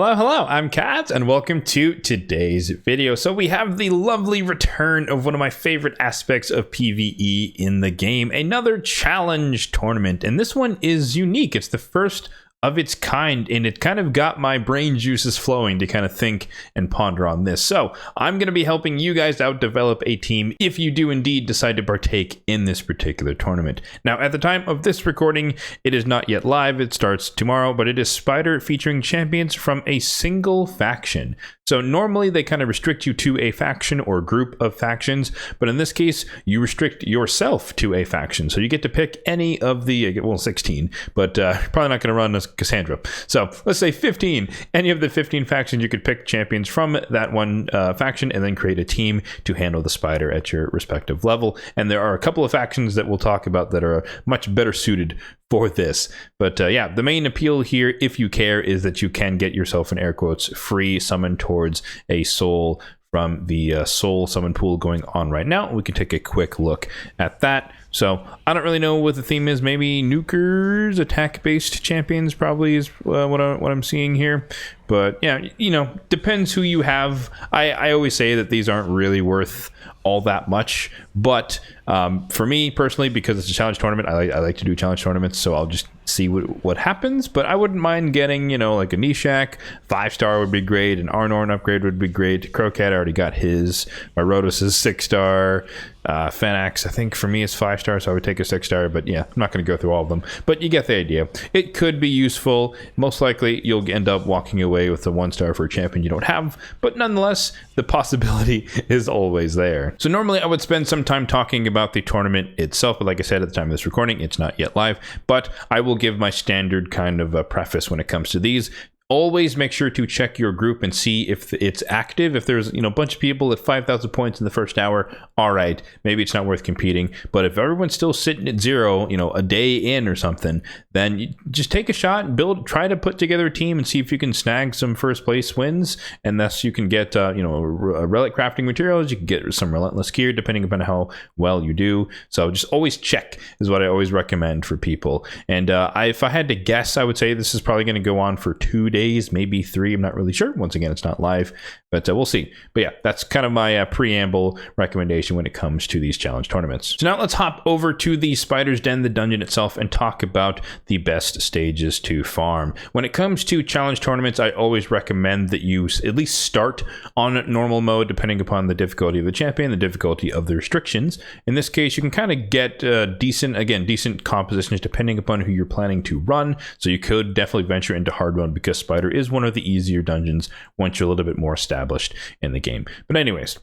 Hello, I'm Kads, and welcome to today's video. So we have the lovely return of one of my favorite aspects of PvE in the game, another challenge tournament, and this one is unique. It's the first of its kind, and it kind of got my brain juices flowing to kind of think and ponder on this. So I'm going to be helping you guys out develop a team if you do indeed decide to partake in this particular tournament. Now, at the time of this recording, it is not yet live. It starts tomorrow, but it is Spider featuring champions from a single faction. So normally they kind of restrict you to a faction or group of factions, but in this case, you restrict yourself to a faction. So you get to pick any of the, well, 16, but probably not going to run as Cassandra. So let's say 15. Any of the 15 factions, you could pick champions from that one faction and then create a team to handle the Spider at your respective level. And there are a couple of factions that we'll talk about that are much better suited for this. But yeah, the main appeal here, if you care, is that you can get yourself an air quotes free summon towards a soul from the soul summon pool going on right now. We can take a quick look at that. So I don't really know what the theme is. Maybe nukers, attack-based champions probably is what I'm seeing here. But yeah, you know, depends who you have. I always say that these aren't really worth all that much, but for me personally, because it's a challenge tournament, I like to do challenge tournaments, so I'll just see what happens. But I wouldn't mind getting, you know, like a Nishak 5-star would be great, an Arnorn upgrade would be great. Crocat already got his. My Rotos is 6-star. Fenax, I think for me is 5-star, so I would take a 6-star, but yeah, I'm not going to go through all of them, but you get the idea. It could be useful. Most likely you'll end up walking away with a 1-star for a champion you don't have, but nonetheless, the possibility is always there. So normally I would spend some time talking about the tournament itself, but like I said, at the time of this recording, it's not yet live, but I will give my standard kind of a preface when it comes to these. Always make sure to check your group and see if it's active. If there's, you know, a bunch of people at 5,000 points in the first hour, all right, maybe it's not worth competing. But if everyone's still sitting at 0, you know, a day in or something, then you just take a shot and try to put together a team and see if you can snag some first place wins. And thus you can get, you know, relic crafting materials. You can get some relentless gear depending upon how well you do. So just always check is what I always recommend for people. And if I had to guess, I would say this is probably going to go on for 2 days. Maybe 3, I'm not really sure. Once again, it's not live, but we'll see. But yeah, that's kind of my preamble recommendation when it comes to these challenge tournaments. So now let's hop over to the Spider's Den, the dungeon itself, and talk about the best stages to farm. When it comes to challenge tournaments, I always recommend that you at least start on normal mode, depending upon the difficulty of the champion, the difficulty of the restrictions. In this case, you can kind of get decent compositions depending upon who you're planning to run. So you could definitely venture into hard mode because Spider is one of the easier dungeons once you're a little bit more established in the game. But anyways,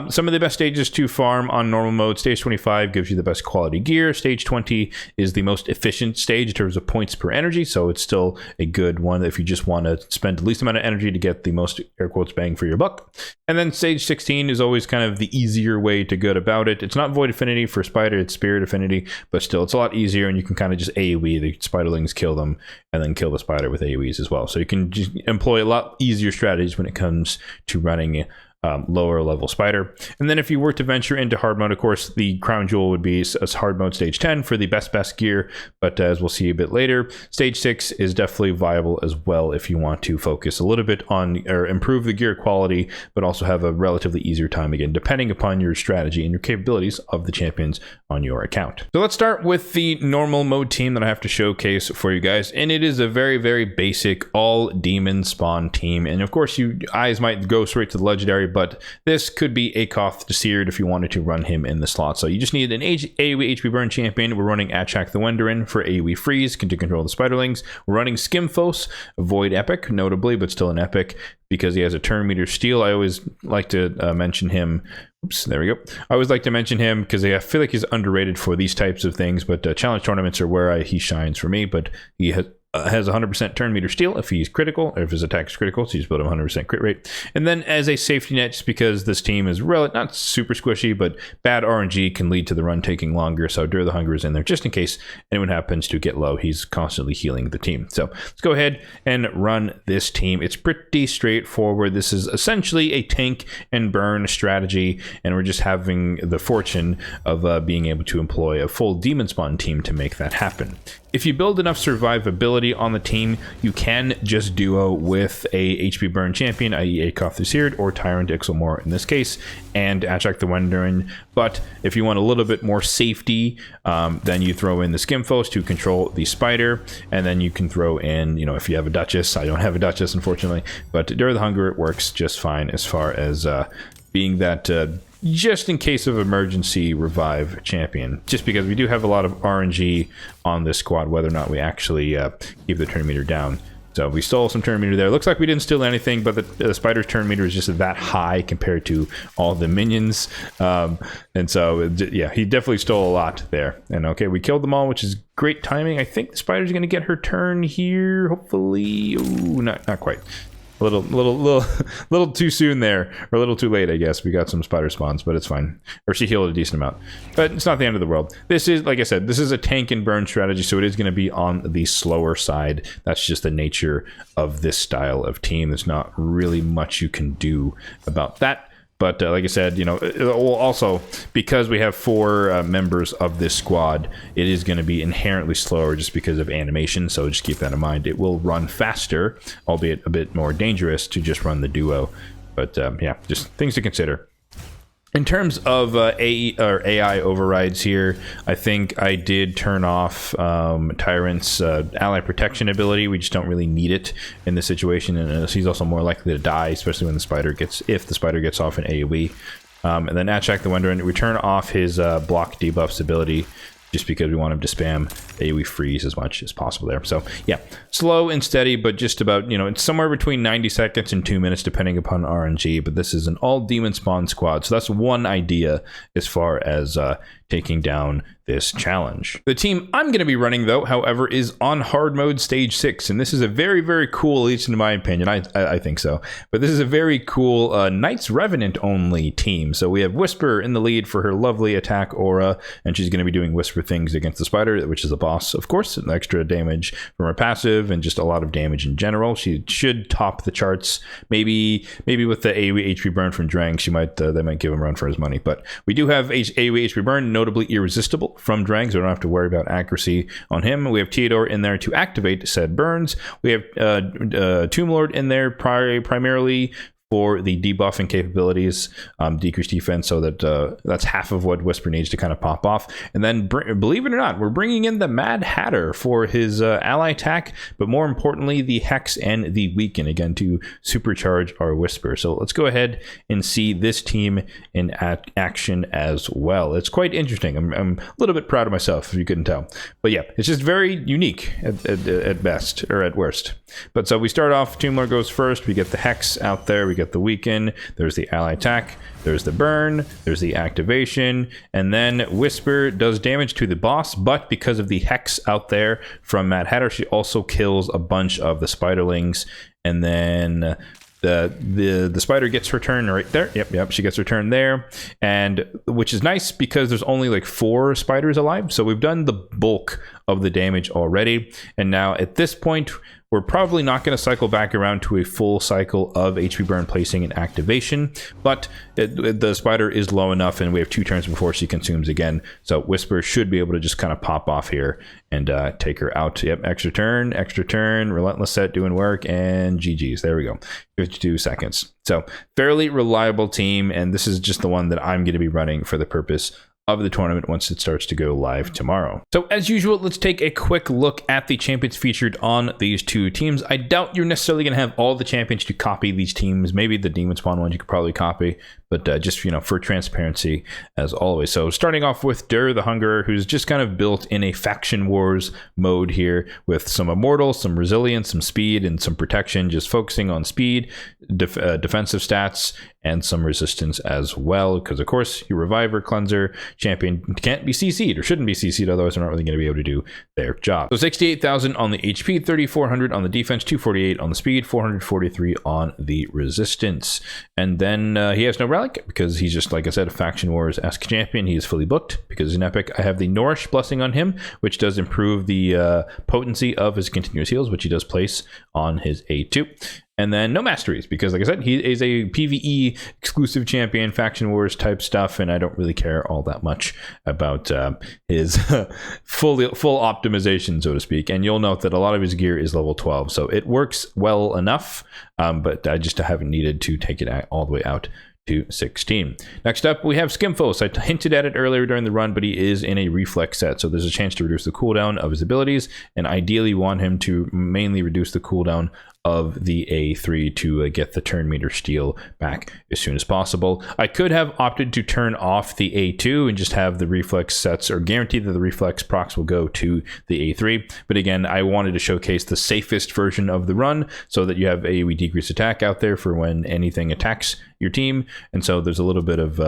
some of the best stages to farm on normal mode. Stage 25 gives you the best quality gear. Stage 20 is the most efficient stage in terms of points per energy, so it's still a good one if you just want to spend the least amount of energy to get the most air quotes bang for your buck. And then stage 16 is always kind of the easier way to go about it. It's not Void Affinity for Spider, it's Spirit Affinity, but still it's a lot easier, and you can kind of just AoE the Spiderlings, kill them, and then kill the Spider with AoEs as well. So you can just employ a lot easier strategies when it comes to running lower level Spider. And then if you were to venture into hard mode, of course, the crown jewel would be as hard mode stage 10 for the best gear. But as we'll see a bit later, stage 6 is definitely viable as well if you want to focus a little bit on or improve the gear quality, but also have a relatively easier time again, depending upon your strategy and your capabilities of the champions on your account. So let's start with the normal mode team that I have to showcase for you guys. And it is a very, very basic all demon spawn team. And of course, you eyes might go straight to the legendary, but this could be a Koth Seared if you wanted to run him in the slot. So you just need an AoE HP burn champion. We're running Achak the Wenderin for AoE freeze to control the Spiderlings. We're running Skimfos, Void Epic, notably, but still an Epic because he has a turn meter steal. I always like to mention him. Oops, there we go. I always like to mention him because I feel like he's underrated for these types of things, but challenge tournaments are where he shines for me, but he has 100% turn meter steal if he's critical, or if his attack is critical, so you just build him 100% crit rate. And then as a safety net, just because this team is not super squishy, but bad RNG can lead to the run taking longer, so Dur the Hunger is in there just in case anyone happens to get low. He's constantly healing the team. So let's go ahead and run this team. It's pretty straightforward. This is essentially a tank and burn strategy, and we're just having the fortune of being able to employ a full demon spawn team to make that happen. If you build enough survivability ability on the team, you can just duo with a HP burn champion, i.e. Akoth the Seared or Tyrant Ixelmore in this case, and Achak the Wenderin. But if you want a little bit more safety, then you throw in the Skimfos to control the spider, and then you can throw in, you know, if you have a Duchess. I don't have a Duchess, unfortunately, but Dur the Hunger, it works just fine as far as being that just in case of emergency revive champion, just because we do have a lot of RNG on this squad, whether or not we actually keep the turn meter down. So we stole some turn meter there. Looks like we didn't steal anything, but the spider's turn meter is just that high compared to all the minions. And so, yeah, he definitely stole a lot there. And okay, we killed them all, which is great timing. I think the spider's going to get her turn here, hopefully. Ooh, not quite. A little too soon there, or a little too late, I guess. We got some spider spawns, but it's fine. Or she healed a decent amount, but it's not the end of the world. This is, like I said, this is a tank and burn strategy, so it is going to be on the slower side. That's just the nature of this style of team. There's not really much you can do about that. But like I said, you know, also because we have 4 members of this squad, it is going to be inherently slower just because of animation. So just keep that in mind. It will run faster, albeit a bit more dangerous to just run the duo. But yeah, just things to consider. In terms of AI overrides here, I think I did turn off Tyrant's ally protection ability. We just don't really need it in this situation, and he's also more likely to die, especially when the spider gets, if the spider gets off an AoE. And then Achak the Wenderin, we turn off his block debuffs ability, just because we want him to spam AoE freeze as much as possible there. So yeah, slow and steady, but just about, you know, it's somewhere between 90 seconds and 2 minutes depending upon RNG, but this is an all demon spawn squad. So that's one idea as far as taking down this challenge. The team I'm going to be running, though, however, is on hard mode stage 6, and this is a very, very cool, at least in my opinion, I think so, but this is a very cool Knights Revenant only team. So we have Whisper in the lead for her lovely attack aura, and she's going to be doing Whisper things against the spider, which is a boss, of course, and extra damage from her passive and just a lot of damage in general. She should top the charts. Maybe with the AoE HP burn from Drang, she might they might give him a run for his money, but we do have AoE HP burn, notably irresistible from Drang, so we don't have to worry about accuracy on him. We have Theodore in there to activate said burns. We have Tomb Lord in there primarily for the debuffing capabilities, decreased defense, so that that's half of what Whisper needs to kind of pop off. And then, believe it or not, we're bringing in the Mad Hatter for his ally attack, but more importantly, the Hex and the Weaken, again, to supercharge our Whisper. So let's go ahead and see this team in action as well. It's quite interesting. I'm a little bit proud of myself, if you couldn't tell. But yeah, it's just very unique at best, or at worst. But so we start off, Tomb Lord goes first, we get the Hex out there, we get the Weaken, there's the ally attack, there's the burn, there's the activation, and then Whisper does damage to the boss, but because of the Hex out there from Mad Hatter, she also kills a bunch of the spiderlings, and then the spider gets her turn right there. Yep, she gets her turn there, and which is nice because there's only like 4 spiders alive, so we've done the bulk of the damage already, and now at this point we're probably not going to cycle back around to a full cycle of HP burn placing and activation, but the spider is low enough and we have 2 turns before she consumes again, so Whisper should be able to just kind of pop off here and take her out. Yep, extra turn, relentless set doing work, and GG's. There we go, 52 seconds. So fairly reliable team, and this is just the one that I'm going to be running for the purpose of the tournament once it starts to go live tomorrow. So as usual, let's take a quick look at the champions featured on these 2 teams. I doubt you're necessarily going to have all the champions to copy these teams. Maybe the demon spawn ones you could probably copy, but just, you know, for transparency as always. So starting off with Dur the Hungerer, who's just kind of built in a faction wars mode here with some immortal, some resilience, some speed, and some protection, just focusing on speed, defensive stats, and some resistance as well, because of course your Reviver Cleanser champion can't be CC'd, or shouldn't be CC'd, otherwise they're not really going to be able to do their job. So 68,000 on the HP, 3,400 on the defense, 248 on the speed, 443 on the resistance. And then he has no relic, because he's just, like I said, a Faction Wars-esque champion. He is fully booked because he's an epic. I have the Nourish Blessing on him, which does improve the potency of his continuous heals, which he does place on his A2. And then no masteries, because like I said, he is a PvE exclusive champion, faction wars type stuff, and I don't really care all that much about his full optimization, so to speak. And you'll note that a lot of his gear is level 12, so it works well enough, but I just haven't needed to take it all the way out to 16. Next up, we have Skimfos. I hinted at it earlier during the run, but he is in a reflex set, so there's a chance to reduce the cooldown of his abilities, and ideally want him to mainly reduce the cooldown of the A3 to get the turn meter steal back as soon as possible. I could have opted to turn off the A2 and just have the reflex sets, or guarantee that the reflex procs will go to the A3. But again, I wanted to showcase the safest version of the run so that you have AoE decrease attack out there for when anything attacks your team. And so there's a little bit of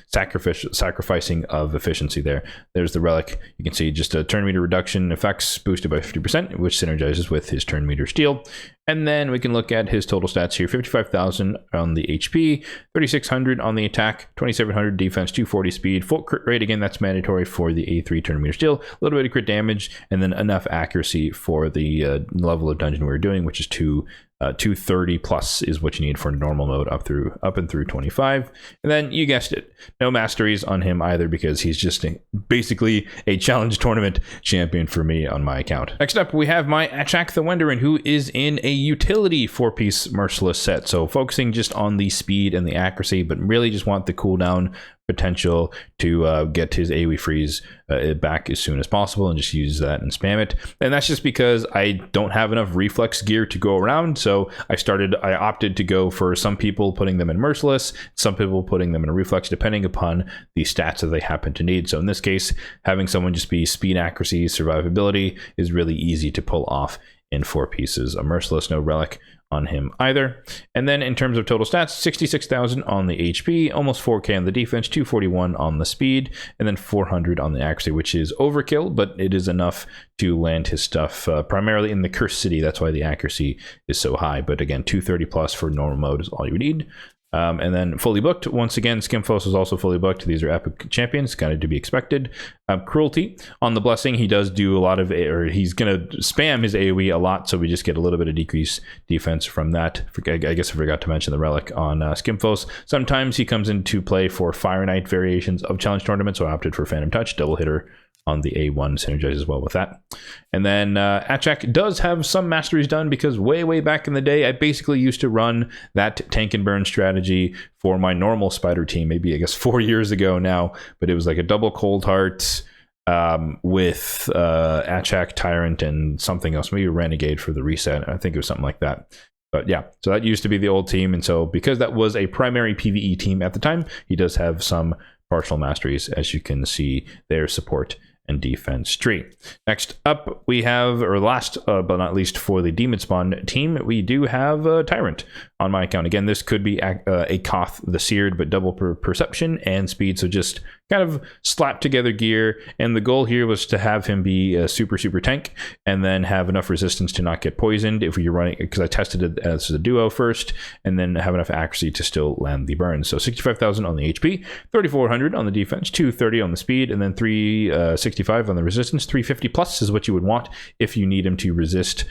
sacrificing of efficiency there. There's the relic. You can see just a turn meter reduction effects boosted by 50%, which synergizes with his turn meter steal. And then we can look at his total stats here: 55,000 on the HP, 3,600 on the attack, 2,700 defense, 240 speed, full crit rate. Again, that's mandatory for the A3 turn meter steal, a little bit of crit damage, and then enough accuracy for the level of dungeon we're doing, which is 230 plus is what you need for normal mode up and through 25. And then you guessed it, no masteries on him either, because he's just basically a challenge tournament champion for me on my account. Next up, we have my Achak the Wenderin, who is in a utility 4-piece merciless set, so focusing just on the speed and the accuracy, but really just want the cooldown potential to get his AoE freeze back as soon as possible, and just use that and spam it. And that's just because I don't have enough reflex gear to go around, so I opted to go for some people putting them in merciless, some people putting them in a reflex, depending upon the stats that they happen to need. So in this case, having someone just be speed, accuracy, survivability is really easy to pull off in 4 pieces. A merciless, no relic on him either. And then in terms of total stats, 66,000 on the HP, almost 4k on the defense, 241 on the speed, and then 400 on the accuracy, which is overkill, but it is enough to land his stuff primarily in the Cursed City. That's why the accuracy is so high. But again, 230 plus for normal mode is all you need. And then fully booked. Once again, Skimfos is also fully booked. These are epic champions, kind of to be expected. Cruelty on the blessing. He does do a lot of, or he's going to spam his AoE a lot, so we just get a little bit of decreased defense from that. I guess I forgot to mention the relic on Skimfos. Sometimes he comes into play for Fire Knight variations of challenge tournament, so I opted for Phantom Touch, double hitter on the A1, synergizes well with that. And then Achak does have some masteries done, because way back in the day, I basically used to run that tank and burn strategy for my normal spider team, maybe I guess 4 years ago now, but it was like a double cold heart with Achak, Tyrant, and something else, maybe a Renegade for the reset. I think it was something like that. But yeah, so that used to be the old team, and so because that was a primary PvE team at the time, he does have some partial masteries, as you can see their support and defense tree. Next up, we have, or last but not least for the Demon Spawn team, we do have Tyrant on my account. Again, this could be a Koth the Seared, but double perception and speed, so just kind of slap together gear. And the goal here was to have him be a super tank, and then have enough resistance to not get poisoned if you're running, because I tested it as a duo first, and then have enough accuracy to still land the burn. So 65,000 on the HP, 3,400 on the defense, 230 on the speed, and then 365 on the resistance. 350 plus is what you would want if you need him to resist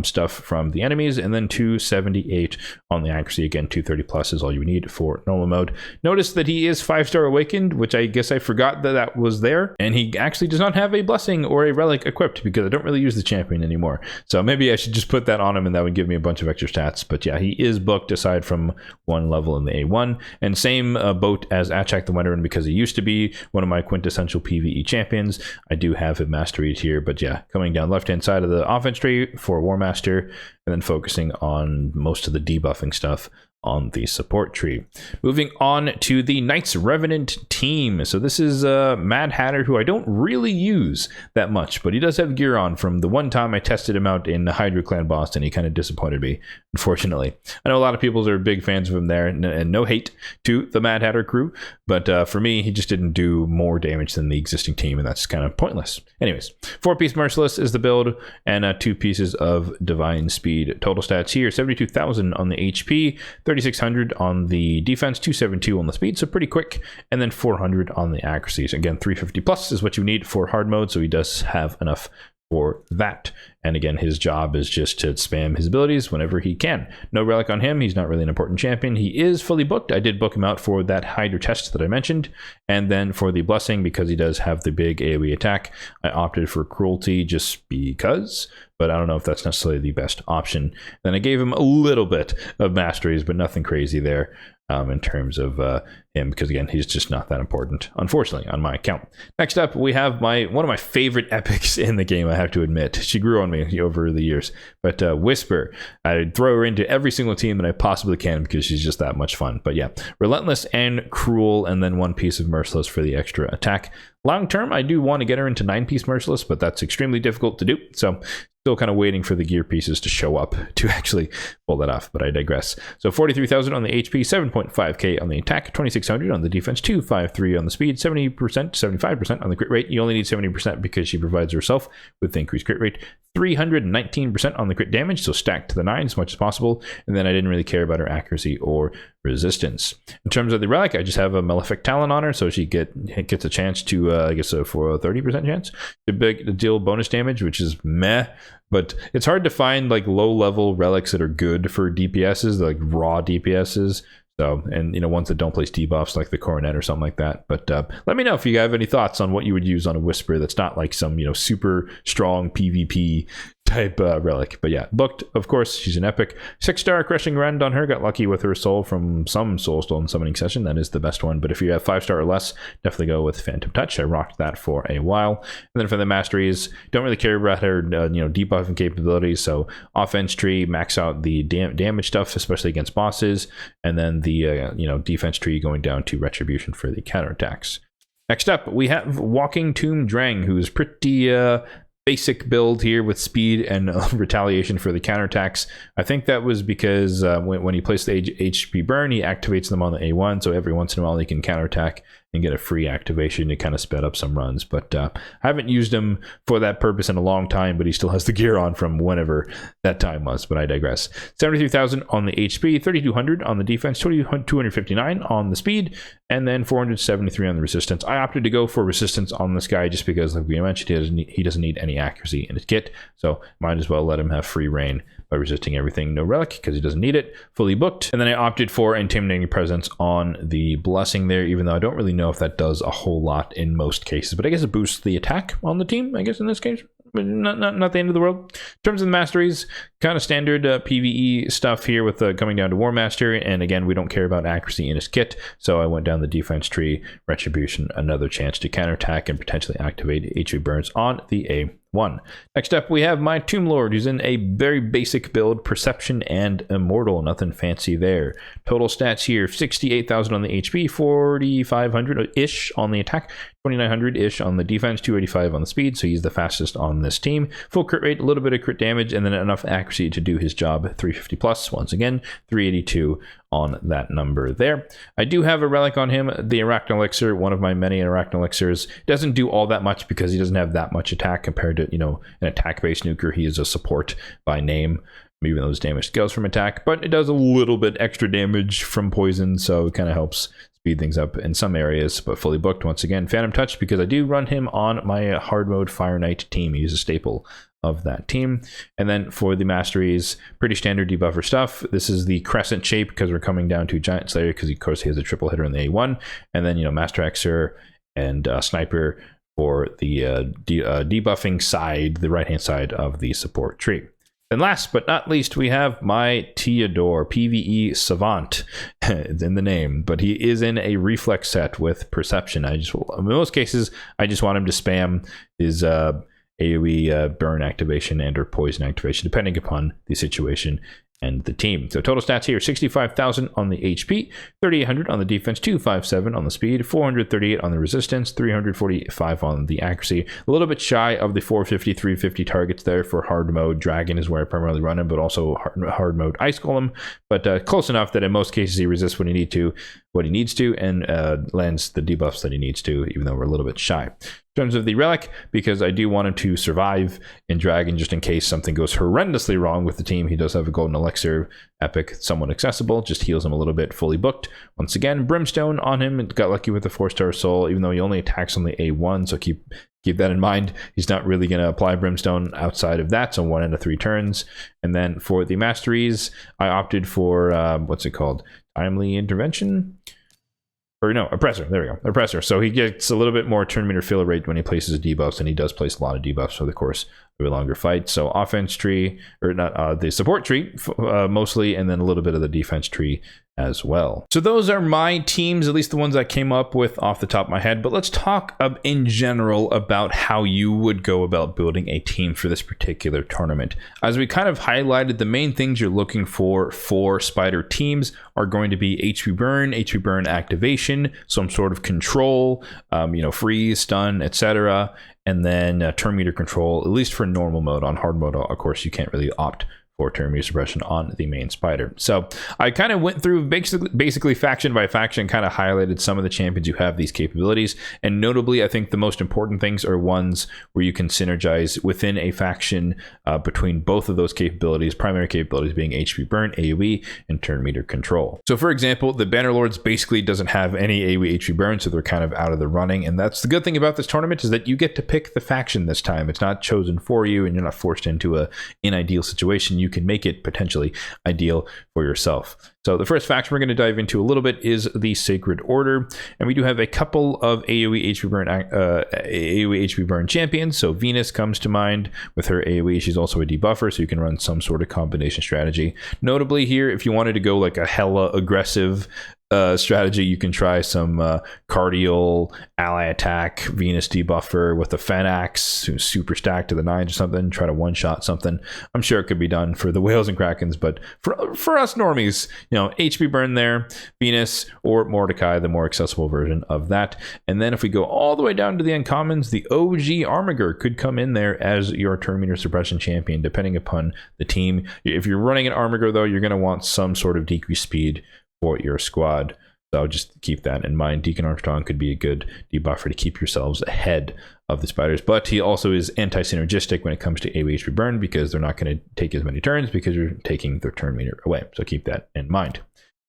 stuff from the enemies, and then 278 on the accuracy. Again, 230 plus is all you need for normal mode. Notice that he is 5-star awakened, which I guess I forgot that was there, and he actually does not have a blessing or a relic equipped, because I don't really use the champion anymore. So maybe I should just put that on him, and that would give me a bunch of extra stats. But yeah, he is booked aside from one level in the A1, and same boat as Achak the Wenderin, because he used to be one of my quintessential PvE champions. I do have him masteried here, but yeah, coming down left hand side of the offense tree for War Master, and then focusing on most of the debuffing stuff on the support tree. Moving on to the Knights Revenant team. So this is Mad Hatter, who I don't really use that much, but he does have gear on from the one time I tested him out in the Hydra Clan Boston. He kind of disappointed me, unfortunately. I know a lot of people are big fans of him there, and no hate to the Mad Hatter crew, but for me, he just didn't do more damage than the existing team, and that's kind of pointless. Anyways, 4-piece Merciless is the build, and 2 pieces of Divine Speed. Total stats here: 72,000 on the HP, 3,600 on the defense, 272 on the speed, so pretty quick, and then 400 on the accuracy. So again, 350 plus is what you need for hard mode, so he does have enough for that. And again, his job is just to spam his abilities whenever he can. No relic on him. He's not really an important champion. He is fully booked. I did book him out for that Hydra test that I mentioned. And then for the blessing, because he does have the big AoE attack, I opted for cruelty just because, but I don't know if that's necessarily the best option. Then I gave him a little bit of masteries, but nothing crazy there. In terms of him, because again, he's just not that important, unfortunately, on my account. Next up, we have one of my favorite epics in the game, I have to admit. She grew on me over the years, but Whisper. I throw her into every single team that I possibly can because she's just that much fun. But yeah, Relentless and Cruel, and then 1 piece of Merciless for the extra attack. Long term, I do want to get her into 9-piece Merciless, but that's extremely difficult to do, so still kind of waiting for the gear pieces to show up to actually pull that off, but I digress. So 43,000 on the HP, 7.5k on the attack, 2,600 on the defense, 253 on the speed, 70%, 75% on the crit rate. You only need 70% because she provides herself with the increased crit rate. 319% on the crit damage, so stacked to the 9 as much as possible. And then I didn't really care about her accuracy or resistance. In terms of the relic, I just have a Malefic Talon on her, so she gets a chance to, for a 30% chance to deal bonus damage, which is meh. But it's hard to find like low level relics that are good for DPSs, like raw DPSs. So, and ones that don't place debuffs like the Coronet or something like that. But let me know if you have any thoughts on what you would use on a Whisper that's not like some super strong PvP type relic. But yeah, booked, of course. She's an epic. 6-star Crushing Rend on her. Got lucky with her soul from some Soul Stolen summoning session. That is the best one. But if you have 5-star or less, definitely go with Phantom Touch. I rocked that for a while. And then for the masteries, don't really care about her debuffing capabilities. So offense tree, max out the damage stuff, especially against bosses. And then the defense tree going down to retribution for the counterattacks. Next up, we have Walking Tomb Drang, who's pretty basic build here with speed and retaliation for the counterattacks. I think that was because when he placed the HP burn, he activates them on the A1, so every once in a while he can counterattack and get a free activation to kind of sped up some runs. But I haven't used him for that purpose in a long time, but he still has the gear on from whenever that time was, but I digress. 73,000 on the HP, 3,200 on the defense, 259 on the speed, and then 473 on the resistance. I opted to go for resistance on this guy just because, like we mentioned, he doesn't need any accuracy in his kit, so might as well let him have free reign by resisting everything. No relic because he doesn't need it. Fully booked. And then I opted for Intimidating Presence on the blessing there, even though I don't really know if that does a whole lot in most cases, but I guess it boosts the attack on the team, I guess in this case. But not the end of the world. In terms of the masteries, kind of standard PvE stuff here with coming down to War Master, and again, we don't care about accuracy in his kit, so I went down the defense tree, retribution, another chance to counterattack and potentially activate HP burns on the A1. Next up, we have my Tomb Lord, who's in a very basic build, Perception and Immortal, nothing fancy there. Total stats here, 68,000 on the HP, 4,500-ish on the attack, 2,900-ish on the defense, 285 on the speed, so he's the fastest on this team. Full crit rate, a little bit of crit damage, and then enough accuracy to do his job, 350 plus, once again, 382 on that number there. I do have a relic on him, the Arachne Elixir, one of my many Arachne Elixirs. Doesn't do all that much because he doesn't have that much attack compared to, an attack-based nuker. He is a support by name, even though his damage scales from attack, but it does a little bit extra damage from poison, so it kind of helps speed things up in some areas. But fully booked once again. Phantom Touch, because I do run him on my hard mode Fire Knight team. He's a staple of that team. And then for the masteries, pretty standard debuffer stuff. This is the Crescent shape because we're coming down to Giant Slayer, because of course he has a triple hitter in the A1, and then Master Hexer and Sniper for the debuffing side, the right hand side of the support tree. And last but not least, we have my Theodore, PvE Savant. It's in the name, but he is in a reflex set with Perception. In most cases, I just want him to spam his AoE burn activation and or poison activation, depending upon the situation and the team. So total stats here, 65,000 on the HP, 3,800 on the defense, 257 on the speed, 438 on the resistance, 345 on the accuracy. A little bit shy of the 450, 350 targets there for hard mode. Dragon is where I primarily run him, but also hard mode Ice Golem. But close enough that in most cases he resists when he needs to, and lands the debuffs that he needs to, even though we're a little bit shy. In terms of the relic, because I do want him to survive in Dragon just in case something goes horrendously wrong with the team. He does have a golden elixir, epic, somewhat accessible, just heals him a little bit. Fully booked once again. Brimstone on him, got lucky with the 4-star soul, even though he only attacks on the A1, so keep keep that in mind. He's not really going to apply Brimstone outside of that, so 1 out of 3 turns. And then for the masteries, I opted for, what's it called? Timely Intervention? Or no, Oppressor. There we go. Oppressor. So he gets a little bit more turn meter fill rate when he places debuffs, and he does place a lot of debuffs for the course of a longer fight. So offense tree, or not the support tree mostly, and then a little bit of the defense tree as well. So those are my teams, at least the ones I came up with off the top of my head. But let's talk in general about how you would go about building a team for this particular tournament. As we kind of highlighted, the main things you're looking for spider teams are going to be HP burn activation, some sort of control, freeze, stun, etc. And then turn meter control, at least for normal mode. On hard mode, of course, you can't really opt for turn meter suppression on the main spider. So I kind of went through basically faction by faction, kind of highlighted some of the champions who have these capabilities. And notably, I think the most important things are ones where you can synergize within a faction between both of those capabilities, primary capabilities being HP burn, AoE, and turn meter control. So for example, the Bannerlords basically doesn't have any AoE HP burn, so they're kind of out of the running. And that's the good thing about this tournament, is that you get to pick the faction this time. It's not chosen for you, and you're not forced into an ideal situation. You can make it potentially ideal for yourself. So the first faction we're going to dive into a little bit is the Sacred Order, and we do have a couple of AoE HP burn champions. So Venus comes to mind with her AoE. She's also a debuffer, so you can run some sort of combination strategy. Notably here, if you wanted to go like a hella aggressive strategy, you can try some Cardial ally attack Venus debuffer with a Fenax who's super stacked to the 9s or something, try to one-shot something. I'm sure it could be done for the Whales and Krakens, but for us normies, HP burn there, Venus or Mordecai, the more accessible version of that. And then if we go all the way down to the uncommons, the OG Armiger could come in there as your turn meter suppression champion, depending upon the team. If you're running an Armiger though, you're going to want some sort of decreased speed for your squad. So just keep that in mind. Deacon Armstrong could be a good debuffer to keep yourselves ahead of the spiders, but he also is anti-synergistic when it comes to AoE HP burn, because they're not going to take as many turns because you're taking their turn meter away. So keep that in mind.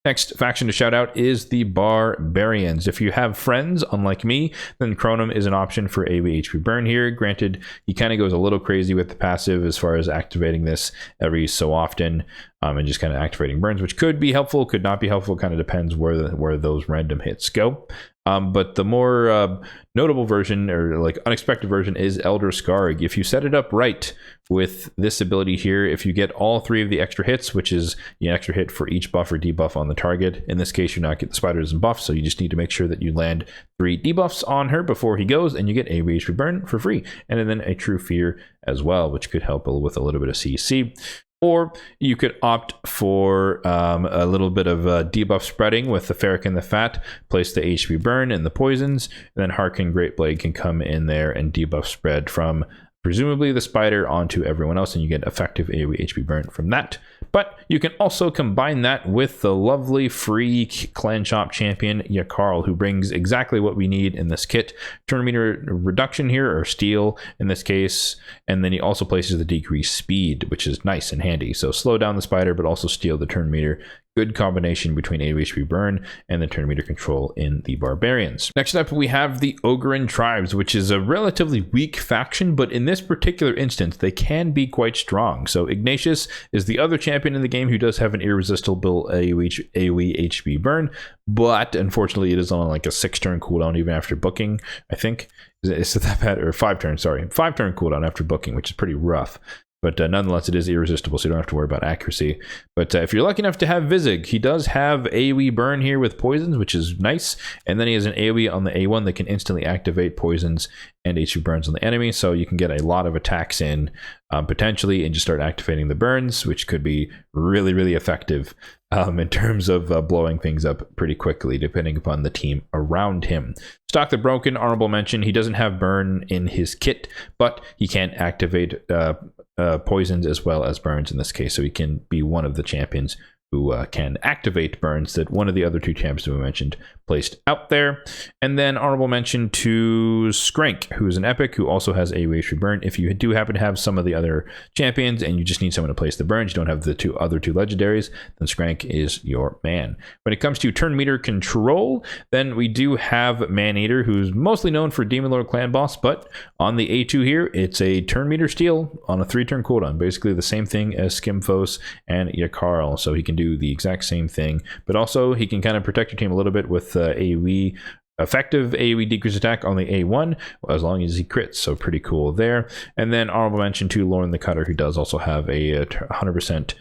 Next faction to shout out is the Barbarians. If you have friends, unlike me, then Chronom is an option for AoE HP burn here. Granted, he kind of goes a little crazy with the passive as far as activating this every so often, and just kind of activating burns, which could be helpful, could not be helpful. Kind of depends where those random hits go. But the more notable version, or like unexpected version, is Elder Scarg. If you set it up right with this ability here, if you get all 3 of the extra hits, which is an extra hit for each buff or debuff on the target. In this case, you're not getting the spiders and buffs, so you just need to make sure that you land 3 debuffs on her before he goes, and you get a HP burn for free, and then a True Fear as well, which could help with a little bit of CC. Or you could opt for a little bit of debuff spreading with the Ferric and the Fat, place the HP burn and the poisons, and then Harkin Greatblade can come in there and debuff spread from presumably the spider onto everyone else, and you get effective AoE HP burn from that. But you can also combine that with the lovely free clan shop champion Yakarl, who brings exactly what we need in this kit. Turn meter reduction here, or steal in this case, and then he also places the decreased speed, which is nice and handy. So slow down the spider, but also steal the turn meter. Good combination between AoE HP burn and the turn meter control in the Barbarians. Next up, we have the Ogren Tribes, which is a relatively weak faction, but in this particular instance, they can be quite strong. So Ignatius is the other champion in the game who does have an irresistible AoE HP burn, but unfortunately, it is on like a 6-turn cooldown even after booking, I think. Is it that bad? Or 5-turn, sorry. 5-turn cooldown after booking, which is pretty rough. But nonetheless, it is irresistible, so you don't have to worry about accuracy. But if you're lucky enough to have Vizig, he does have AoE burn here with poisons, which is nice. And then he has an AoE on the A1 that can instantly activate poisons and HP burns on the enemy. So you can get a lot of attacks in potentially, and just start activating the burns, which could be really, really effective in terms of blowing things up pretty quickly, depending upon the team around him. Stock the Broken, honorable mention. He doesn't have burn in his kit, but he can activate poisons as well as burns in this case, so he can be one of the champions who can activate burns that one of the other two champions that we mentioned placed out there. And then honorable mention to Skrank, who is an epic who also has AoE burn. If you do happen to have some of the other champions and you just need someone to place the burns, you don't have the other two legendaries, then Skrank is your man. When it comes to turn meter control, then we do have Maneater, who's mostly known for Demon Lord Clan Boss, but on the A2 here, it's a turn meter steal on a 3-turn cooldown. Basically the same thing as Skimfos and Yakarl, so he can do the exact same thing, but also he can kind of protect your team a little bit with AoE, effective AoE decrease attack on the A1 as long as he crits, so pretty cool there. And then honorable mention to Lauren the Cutter, who does also have a 100%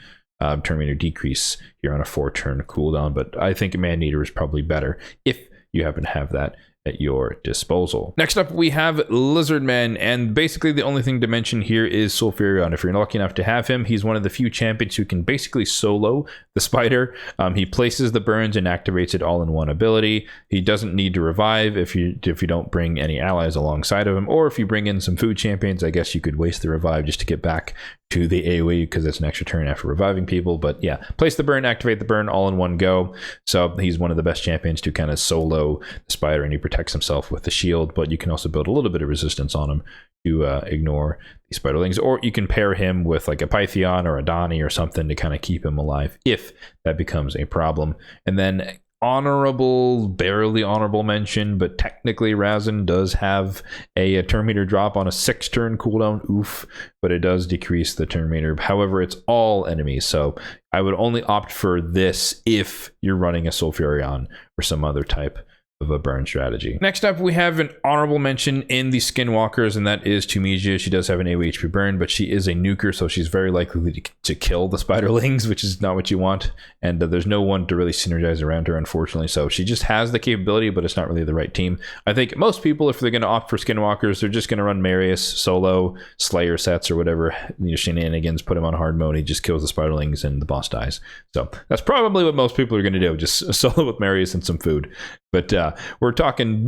turn meter decrease here on a 4-turn cooldown, but I think Maneater is probably better if you happen to have that at your disposal. Next up, we have Lizardman, and basically the only thing to mention here is Sulfurion. If you're lucky enough to have him, he's one of the few champions who can basically solo the spider. He places the burns and activates it all in one ability. He doesn't need to revive if you don't bring any allies alongside of him, or if you bring in some food champions, I guess you could waste the revive just to get back to the AoE because it's an extra turn after reviving people. But yeah, place the burn, activate the burn all in one go. So he's one of the best champions to kind of solo the spider, and he protects himself with the shield, but you can also build a little bit of resistance on him to ignore the spiderlings, or you can pair him with like a Pythion or a Donnie or something to kind of keep him alive if that becomes a problem. And then barely honorable mention, but technically Razin does have a turn meter drop on a 6-turn cooldown, oof, but it does decrease the turn meter. However, it's all enemies, so I would only opt for this if you're running a Sulfurion or some other type of a burn strategy. Next up, we have an honorable mention in the Skinwalkers, and that is Tumisia. She does have an AoE HP burn, but she is a nuker, so she's very likely to kill the spiderlings, which is not what you want. And there's no one to really synergize around her, unfortunately. So she just has the capability, but it's not really the right team. I think most people, if they're going to opt for Skinwalkers, they're just going to run Marius solo, Slayer sets, or whatever, shenanigans, put him on hard mode, he just kills the spiderlings and the boss dies. So that's probably what most people are going to do, just solo with Marius and some food. But we're talking,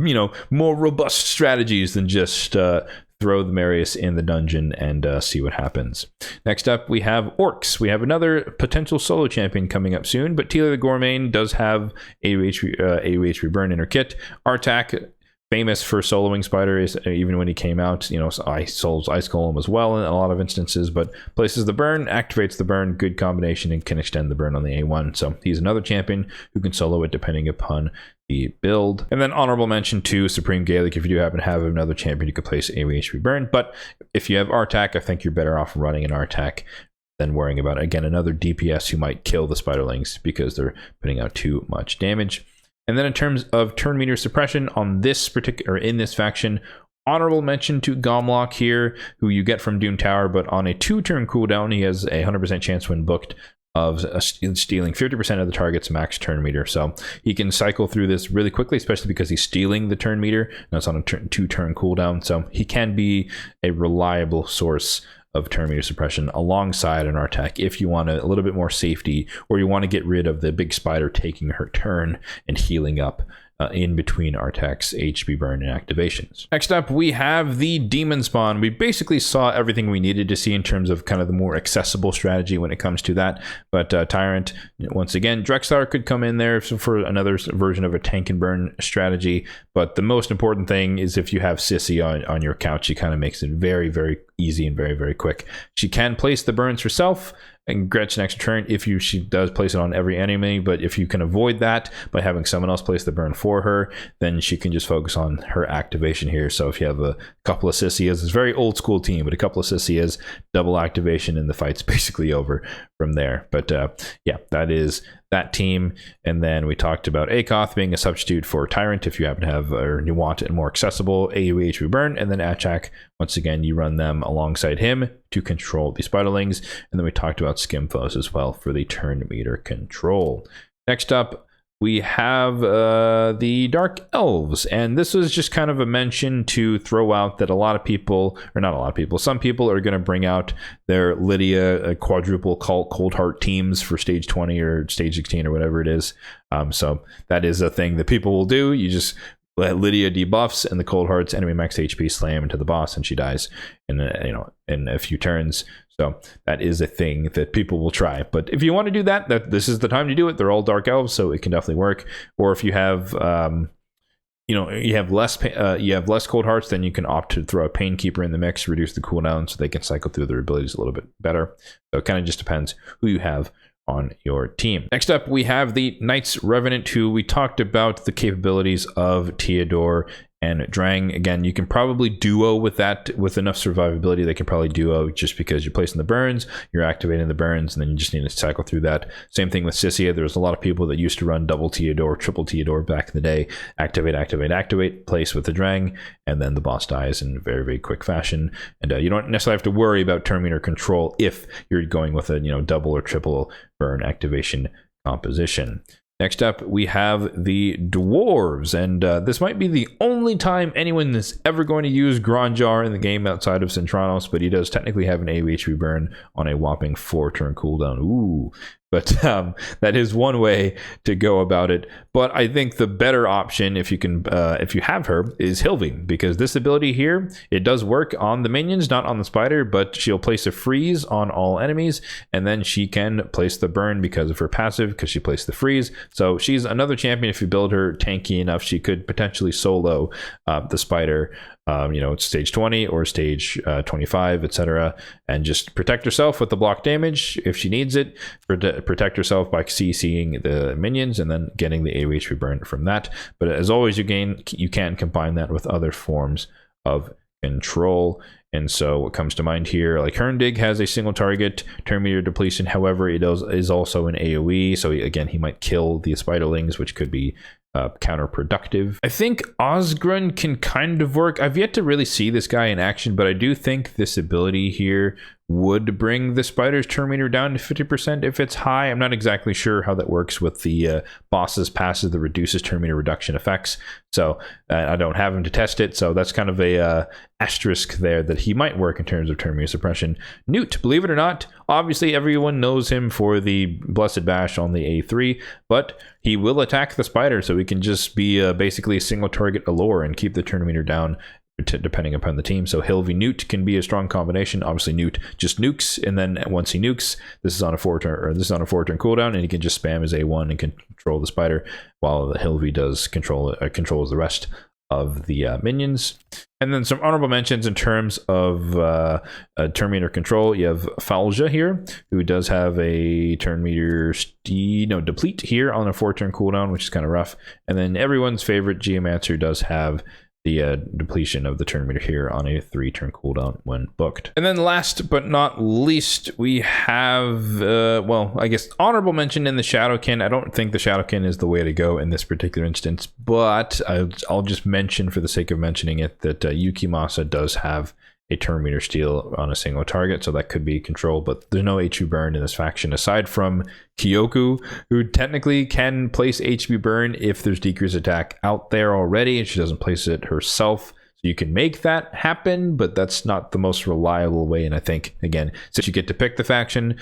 more robust strategies than just throw the Marius in the dungeon and see what happens. Next up, we have Orcs. We have another potential solo champion coming up soon, but Tila the Gourmand does have AoE burn in her kit. Artak, famous for soloing spiders, even when he came out, Ice Golem as well in a lot of instances, but places the burn, activates the burn, good combination, and can extend the burn on the A1. So he's another champion who can solo it depending upon the build. And then honorable mention to Supreme Gaelic. If you do happen to have another champion, you could place AoE HP burn, but if you have Artak, I think you're better off running an Artak than worrying about, again, another DPS who might kill the spiderlings because they're putting out too much damage. And then in terms of turn meter suppression on this particular, in this faction, honorable mention to Gomlock here, who you get from Doom Tower, but on a 2-turn cooldown, he has a 100% chance when booked of stealing 50% of the target's max turn meter. So he can cycle through this really quickly, especially because he's stealing the turn meter, and that's on a 2-turn cooldown. So he can be a reliable source of turn meter suppression alongside an Artak if you want a little bit more safety, or you want to get rid of the big spider taking her turn and healing up in between Artak's HP burn and activations. Next up, we have the Demon Spawn. We basically saw everything we needed to see in terms of kind of the more accessible strategy when it comes to that. But Tyrant, once again, Drexler could come in there for another version of a tank and burn strategy. But the most important thing is if you have Sissy on your couch, she kind of makes it very, very easy and very, very quick. She can place the burns herself and grants an extra turn if she does place it on every enemy, but if you can avoid that by having someone else place the burn for her, then she can just focus on her activation here. So if you have a couple of Sissias, it's a very old school team, but a couple of Sissias, double activation, and the fight's basically over from there. But yeah, that is that team. And then we talked about Akoth being a substitute for Tyrant if you happen to have, or you want a more accessible AoE HP burn, and then Achak, once again, you run them alongside him to control the spiderlings. And then we talked about Skimfos as well for the turn meter control. Next up, we have the Dark Elves, and this was just kind of a mention to throw out that a lot of people, or not a lot of people, some people are going to bring out their Lydia quadruple cult Cold Heart teams for stage 20 or stage 16 or whatever it is. So that is a thing that people will do. You just Lydia debuffs, and the Cold Hearts enemy max HP slam into the boss, and she dies in a few turns. So that is a thing that people will try. But if you want to do that, this is the time to do it. They're all Dark Elves, so it can definitely work. Or if you have you have less Cold Hearts, then you can opt to throw a Painkeeper in the mix, reduce the cooldown so they can cycle through their abilities a little bit better. So it kind of just depends who you have on your team. Next up, we have the Knights Revenant, who we talked about the capabilities of Theodore and Drang. Again, you can probably duo with that. With enough survivability, they can probably duo, just because you're placing the burns, you're activating the burns, and then you just need to cycle through that. Same thing with Sissia. There's a lot of people that used to run double Theodore, triple Theodore back in the day. Activate, place with the Drang, and then the boss dies in very, very quick fashion. And you don't necessarily have to worry about turn meter control if you're going with a double or triple burn activation composition. Next up, we have the Dwarves, and this might be the only time anyone is ever going to use Granjar in the game outside of Centranos, but he does technically have an AoE HP burn on a whopping 4-turn cooldown. Ooh. But that is one way to go about it. But I think the better option, if you have her, is Hilvi, because this ability here, it does work on the minions, not on the spider, but she'll place a freeze on all enemies, and then she can place the burn because of her passive, because she placed the freeze. So she's another champion. If you build her tanky enough, she could potentially solo the spider. It's stage 20 or stage 25, etc., and just protect herself with the block damage if she needs it. Protect herself by CCing the minions and then getting the AoE HP burn from that. But as always, you can combine that with other forms of control. And so what comes to mind here, like Herndig has a single target turn meter depletion. However, it is also an AoE. So again, he might kill the spiderlings, which could be counterproductive. I think Osgrun can kind of work. I've yet to really see this guy in action, but I do think this ability here would bring the spider's turn meter down to 50% if it's high. I'm not exactly sure how that works with the boss's passive that reduces turn meter reduction effects. So I don't have him to test it. So that's kind of a asterisk there that he might work in terms of turn meter suppression. Newt, believe it or not, obviously everyone knows him for the Blessed Bash on the A3, but he will attack the spider, so he can just be basically a single target allure and keep the turn meter down depending upon the team. So Hilvi Newt can be a strong combination. Obviously Newt just nukes, and then once he nukes, this is on a 4-turn cooldown, and he can just spam his A1 and control the spider, while the Hilvi does controls the rest of the minions. And then some honorable mentions in terms of turn meter control. You have Falja here, who does have a turn meter deplete here on a 4-turn cooldown, which is kind of rough. And then everyone's favorite Geomancer does have the depletion of the turn meter here on a 3-turn cooldown when booked. And then last but not least, we have, I guess honorable mention in the Shadowkin. I don't think the Shadowkin is the way to go in this particular instance, but I'll just mention for the sake of mentioning it that Yukimasa does have a turn meter steal on a single target, so that could be controlled, but there's no HP burn in this faction aside from Kyoku, who technically can place HP burn if there's decreased attack out there already, and she doesn't place it herself. So you can make that happen, but that's not the most reliable way. And I think, again, since you get to pick the faction,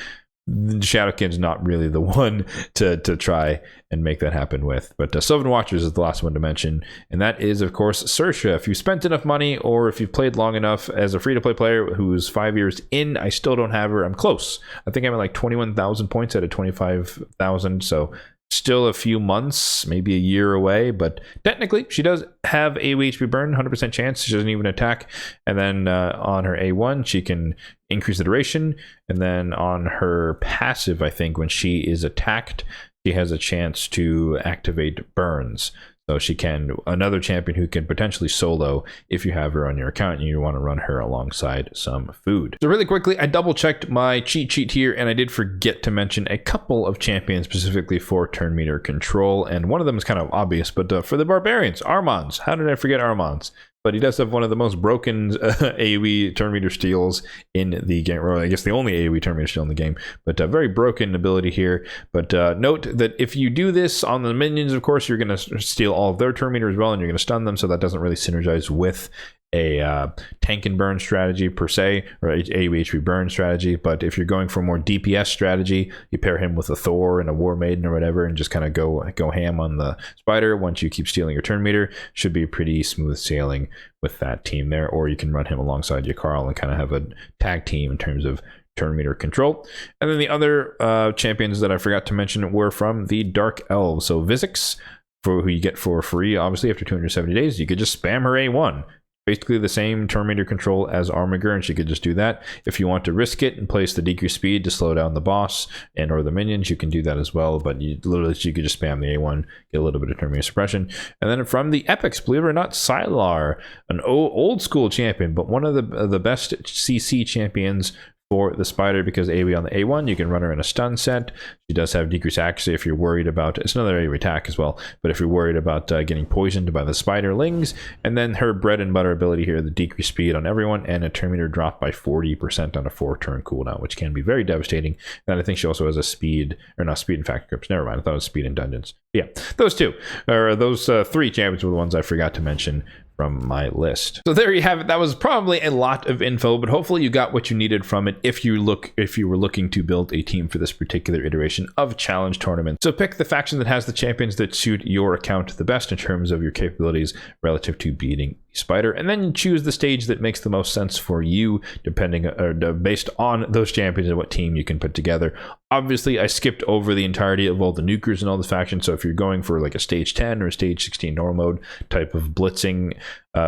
Shadowkin's not really the one to try and make that happen with. But Sylvan Watchers is the last one to mention, and that is, of course, Sersha. If you spent enough money, or if you've played long enough as a free-to-play player who's 5 years in, I still don't have her. I'm close. I think I'm at like 21,000 points out of 25,000, so still a few months, maybe a year away, but technically she does have AoE HP burn, 100% chance. She doesn't even attack. And then on her A1, she can increase the duration. And then on her passive, I think when she is attacked, she has a chance to activate burns. So she can, another champion who can potentially solo if you have her on your account and you want to run her alongside some food. So really quickly, I double checked my cheat sheet here, and I did forget to mention a couple of champions specifically for turn meter control. And one of them is kind of obvious, but for the barbarians, Armans. How did I forget Armans? But he does have one of the most broken AoE turn meter steals in the game, or I guess the only AoE turn meter steal in the game, but a very broken ability here. But note that if you do this on the minions, of course, you're going to steal all of their turn meter as well, and you're going to stun them, so that doesn't really synergize with a tank and burn strategy per se, or AoE HP burn strategy. But if you're going for more DPS strategy, you pair him with a Thor and a War Maiden or whatever, and just kind of go ham on the spider. Once you keep stealing your turn meter, should be pretty smooth sailing with that team there. Or you can run him alongside your Carl and kind of have a tag team in terms of turn meter control. And then the other champions that I forgot to mention were from the Dark Elves. So Vizix, for who you get for free, obviously after 270 days, you could just spam her A1. Basically the same turn meter control as Armiger, and she could just do that. If you want to risk it and place the decreased speed to slow down the boss and or the minions, you can do that as well. But you could just spam the A1, get a little bit of turn meter suppression. And then from the epics, believe it or not, Sylar, an old school champion, but one of the best CC champions for the spider, because AoE on the A1, you can run her in a stun set. She does have decreased accuracy if you're worried about, it's another AoE attack as well, but if you're worried about getting poisoned by the spiderlings. And then her bread and butter ability here, the decreased speed on everyone and a turn meter drop by 40% on a 4-turn cooldown, which can be very devastating. And I think she also has a speed, or not speed in fact grips, never mind, I thought it was speed in dungeons. But yeah, those three champions were the ones I forgot to mention from my list. So there you have it. That was probably a lot of info, but hopefully you got what you needed from it if you were looking to build a team for this particular iteration of Challenge Tournament. So pick the faction that has the champions that suit your account the best in terms of your capabilities relative to beating Spider, and then choose the stage that makes the most sense for you, based on those champions and what team you can put together. Obviously, I skipped over the entirety of all the nukers and all the factions, so if you're going for like a stage 10 or stage 16 normal mode type of blitzing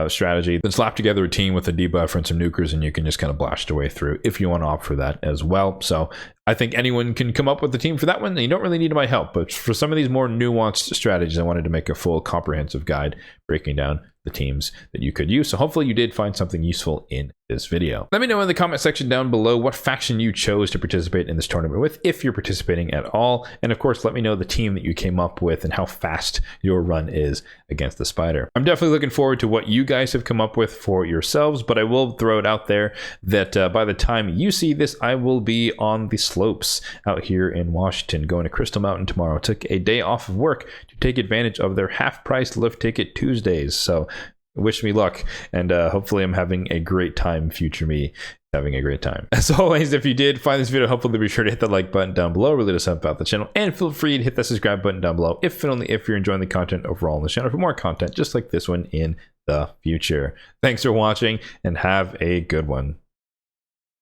strategy, then slap together a team with a debuff and some nukers, and you can just kind of blast your way through if you want to opt for that as well. So I think anyone can come up with a team for that one, and you don't really need my help. But for some of these more nuanced strategies, I wanted to make a full comprehensive guide breaking down the teams that you could use. So hopefully you did find something useful in this video. Let me know in the comment section down below what faction you chose to participate in this tournament with, if you're participating at all. And of course, let me know the team that you came up with and how fast your run is against the spider. I'm definitely looking forward to what you guys have come up with for yourselves, but I will throw it out there that by the time you see this, I will be on the slopes out here in Washington, going to Crystal Mountain tomorrow. I took a day off of work to take advantage of their half-price lift ticket Tuesdays. So wish me luck, and hopefully I'm having a great time. Future me having a great time. As always, if you did find this video helpful, be sure to hit the like button down below, really does help out the channel, and feel free to hit the subscribe button down below if and only if you're enjoying the content overall on the channel for more content just like this one in the future. Thanks for watching, and have a good one.